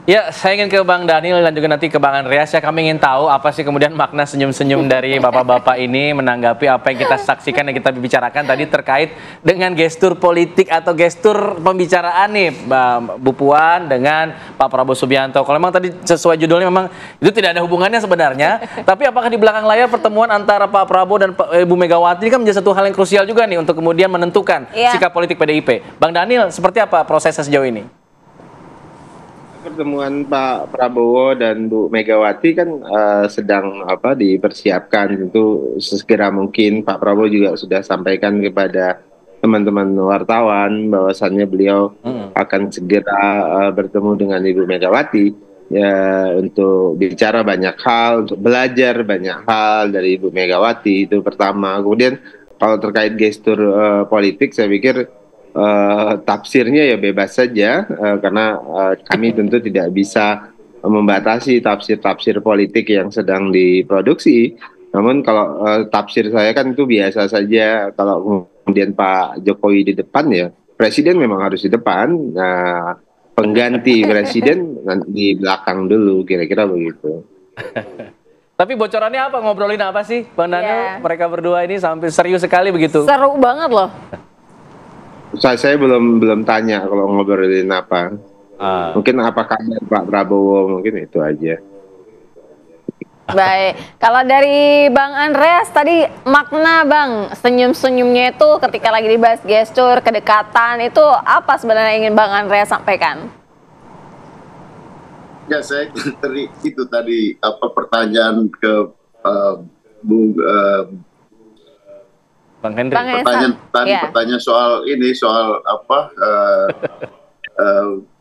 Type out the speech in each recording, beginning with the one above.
Ya, saya ingin ke Bang Daniel dan juga nanti ke Bang Andreas ya. Kami ingin tahu apa sih kemudian makna senyum-senyum dari bapak-bapak ini menanggapi apa yang kita saksikan dan kita bicarakan tadi terkait dengan gestur politik atau gestur pembicaraan nih, Bu Puan dengan Pak Prabowo Subianto. Kalau memang tadi sesuai judulnya memang itu tidak ada hubungannya sebenarnya, tapi apakah di belakang layar pertemuan antara Pak Prabowo dan Ibu Megawati ini kan menjadi satu hal yang krusial juga nih untuk kemudian menentukan sikap politik PDIP. Bang Daniel, seperti apa prosesnya sejauh ini? Pertemuan Pak Prabowo dan Bu Megawati kan sedang dipersiapkan, tentu sesegera mungkin. Pak Prabowo juga sudah sampaikan kepada teman-teman wartawan bahwasannya beliau akan segera bertemu dengan Ibu Megawati ya, untuk bicara banyak hal, untuk belajar banyak hal dari Ibu Megawati. Itu pertama. Kemudian kalau terkait gestur politik, saya pikir tafsirnya ya bebas saja, karena kami tentu tidak bisa membatasi tafsir-tafsir politik yang sedang diproduksi. Namun kalau tafsir saya kan itu biasa saja. Kalau kemudian Pak Jokowi di depan, ya presiden memang harus di depan. Nah, pengganti presiden di belakang dulu, kira-kira begitu. Tapi bocorannya apa? Ngobrolin apa sih, Bang Daniel? Mereka berdua ini sampai serius sekali begitu. Seru banget loh. Saya belum tanya kalau ngobrolin apa. Mungkin apa kabar Pak Prabowo, mungkin itu aja. Baik, kalau dari Bang Andreas tadi makna Bang senyum-senyumnya itu ketika lagi dibahas gestur, kedekatan itu apa sebenarnya ingin Bang Andreas sampaikan? Ya, saya itu tadi pertanyaan ke Bang Henry. Pertanyaan soal ini, soal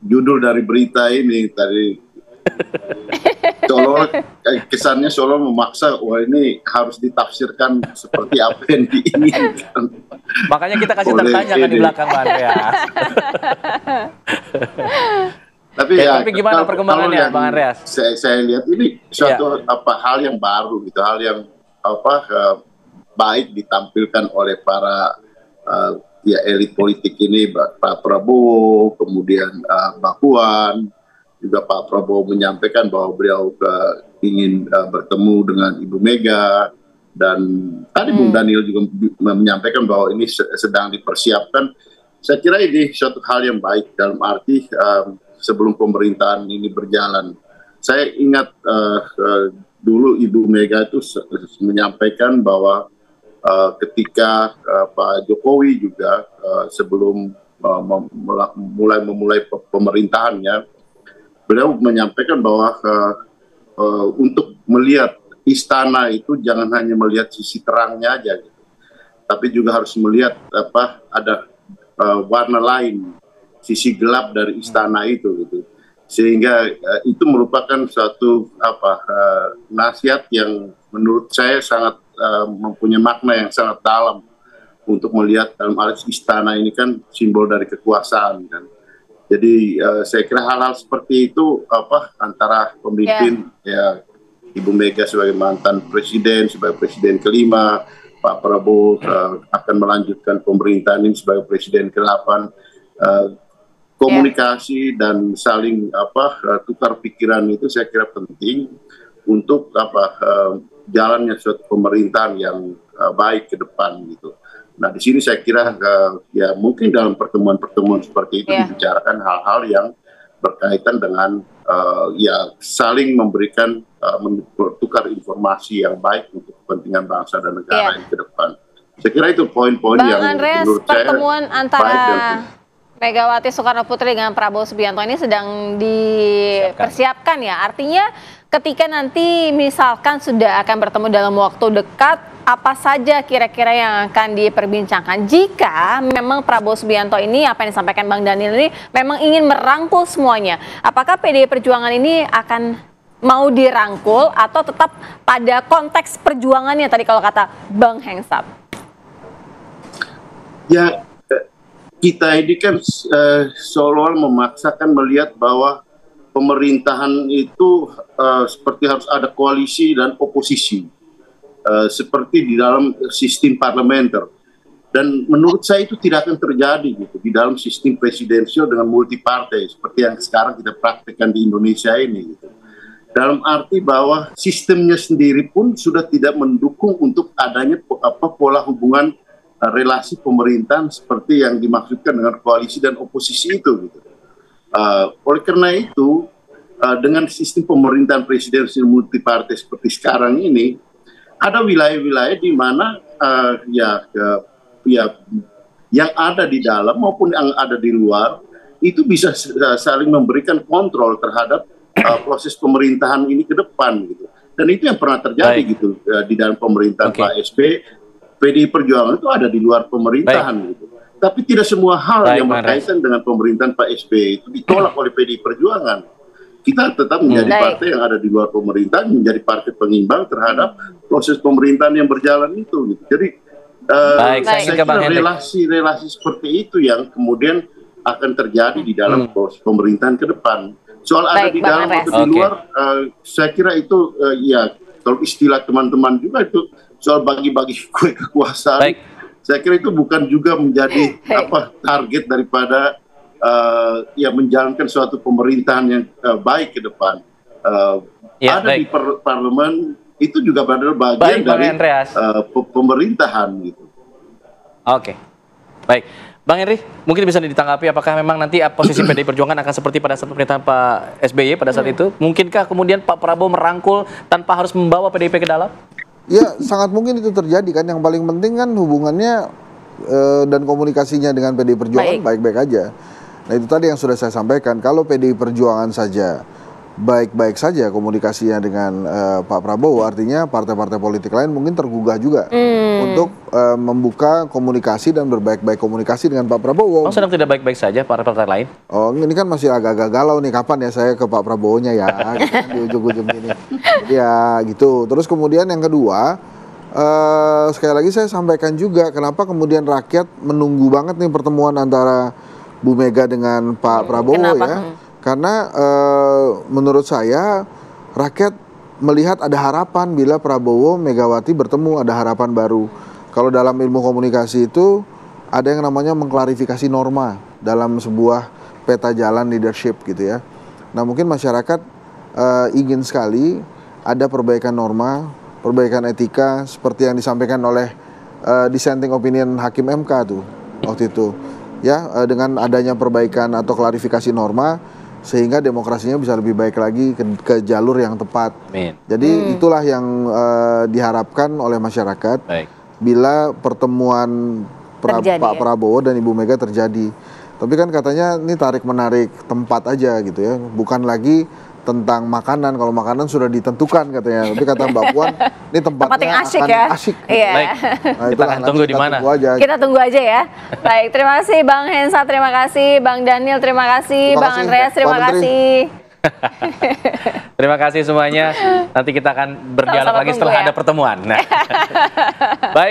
judul dari berita ini tadi. Kesannya seolah memaksa, wah ini harus ditafsirkan seperti apa yang diinginkan. Makanya kita kasih tertanya kan di belakang, Bang Andreas. Tapi gimana perkembangannya, Bang Andreas? Saya lihat ini suatu hal yang baru gitu, hal yang baik ditampilkan oleh para elit politik ini, Pak Prabowo, kemudian Mbak Puan, juga Pak Prabowo menyampaikan bahwa beliau ingin bertemu dengan Ibu Mega, dan tadi Bung Daniel juga menyampaikan bahwa ini sedang dipersiapkan. Saya kira ini suatu hal yang baik dalam arti sebelum pemerintahan ini berjalan. Saya ingat dulu Ibu Mega itu menyampaikan bahwa ketika Pak Jokowi juga sebelum memulai pemerintahannya, beliau menyampaikan bahwa untuk melihat istana itu jangan hanya melihat sisi terangnya aja, gitu, tapi juga harus melihat ada warna lain, sisi gelap dari istana itu, gitu. Sehingga itu merupakan suatu nasihat yang menurut saya sangat mempunyai makna yang sangat dalam untuk melihat dalam arti istana ini kan simbol dari kekuasaan kan. Jadi saya kira hal-hal seperti itu antara pemimpin ya Ibu Mega sebagai mantan presiden, sebagai presiden kelima, Pak Prabowo akan melanjutkan pemerintahan ini sebagai presiden ke-8, komunikasi dan saling tukar pikiran itu saya kira penting untuk jalannya suatu pemerintahan yang baik ke depan gitu. Nah, di sini saya kira ya mungkin dalam pertemuan-pertemuan seperti itu dibicarakan hal-hal yang berkaitan dengan ya saling memberikan bertukar informasi yang baik untuk kepentingan bangsa dan negara yang ke depan. Saya kira itu poin-poin yang Andreas, menurut saya pertemuan antara Megawati Soekarno Putri dengan Prabowo Subianto ini sedang dipersiapkan ya. Artinya ketika nanti misalkan sudah akan bertemu dalam waktu dekat, apa saja kira-kira yang akan diperbincangkan jika memang Prabowo Subianto ini, apa yang disampaikan Bang Daniel ini memang ingin merangkul semuanya. Apakah PDI Perjuangan ini akan mau dirangkul atau tetap pada konteks perjuangannya tadi kalau kata Bang Hengsap? Ya, kita ini kan seolah-olah memaksakan melihat bahwa pemerintahan itu seperti harus ada koalisi dan oposisi, seperti di dalam sistem parlementer. Dan menurut saya itu tidak akan terjadi gitu di dalam sistem presidensial dengan multipartai seperti yang sekarang kita praktekkan di Indonesia ini gitu. Dalam arti bahwa sistemnya sendiri pun sudah tidak mendukung untuk adanya pola hubungan relasi pemerintahan seperti yang dimaksudkan dengan koalisi dan oposisi itu gitu. Oleh karena itu dengan sistem pemerintahan presidensial multipartai seperti sekarang ini, ada wilayah-wilayah di mana yang ada di dalam maupun yang ada di luar itu bisa saling memberikan kontrol terhadap proses pemerintahan ini ke depan gitu. Dan itu yang pernah terjadi gitu di dalam pemerintahan Pak SBY. PDI Perjuangan itu ada di luar pemerintahan gitu. Tapi tidak semua hal yang berkaitan dengan pemerintahan Pak SBY itu ditolak oleh PDI Perjuangan. Kita tetap menjadi partai yang ada di luar pemerintahan, menjadi partai pengimbang terhadap proses pemerintahan yang berjalan itu gitu. Jadi saya kira relasi-relasi seperti itu yang kemudian akan terjadi di dalam proses pemerintahan ke depan. Soal ada di dalam atau di luar, saya kira itu ya kalau istilah teman-teman juga itu soal bagi-bagi kue kekuasaan. Saya kira itu bukan juga menjadi target daripada menjalankan suatu pemerintahan yang baik ke depan. Ada di parlemen itu juga adalah bagian dari pemerintahan gitu. Oke, baik. Bang Henry, mungkin bisa ditanggapi apakah memang nanti posisi PDI Perjuangan akan seperti pada saat pemerintahan Pak SBY pada saat itu? Mungkinkah kemudian Pak Prabowo merangkul tanpa harus membawa PDIP ke dalam? Ya, sangat mungkin itu terjadi kan. Yang paling penting kan hubungannya dan komunikasinya dengan PDI Perjuangan baik-baik aja. Nah itu tadi yang sudah saya sampaikan. Kalau PDI Perjuangan saja baik-baik saja komunikasinya dengan Pak Prabowo, artinya partai-partai politik lain mungkin tergugah juga untuk membuka komunikasi dan berbaik-baik komunikasi dengan Pak Prabowo. Oh, sedang tidak baik-baik saja partai-partai lain? Oh, ini kan masih agak-agak galau nih, kapan ya saya ke Pak Prabowo-nya ya, gitu kan, di ujung-ujung ini. Ya gitu. Terus kemudian yang kedua, sekali lagi saya sampaikan juga kenapa kemudian rakyat menunggu banget nih pertemuan antara Bu Mega dengan Pak Prabowo ya. Karena menurut saya rakyat melihat ada harapan bila Prabowo Megawati bertemu, ada harapan baru. Kalau dalam ilmu komunikasi itu ada yang namanya mengklarifikasi norma dalam sebuah peta jalan leadership gitu ya. Nah mungkin masyarakat ingin sekali ada perbaikan norma, perbaikan etika seperti yang disampaikan oleh dissenting opinion Hakim MK tuh waktu itu. Ya dengan adanya perbaikan atau klarifikasi norma sehingga demokrasinya bisa lebih baik lagi ke jalur yang tepat. Jadi itulah yang diharapkan oleh masyarakat bila pertemuan Pak Prabowo dan Ibu Mega terjadi. Tapi kan katanya ini tarik-menarik tempat aja gitu ya, bukan lagi tentang makanan. Kalau makanan sudah ditentukan katanya. Tapi kata Mbak Puan, ini tempatnya yang asik akan ya. asik. Iya. Nah, kita akan tunggu di mana. Kita tunggu aja ya. Baik, terima kasih Bang Hensa, terima kasih Bang Daniel, terima kasih Bang Andreas, terima kasih. Terima kasih semuanya. Nanti kita akan berdialog lagi setelah ada pertemuan. Nah. Baik.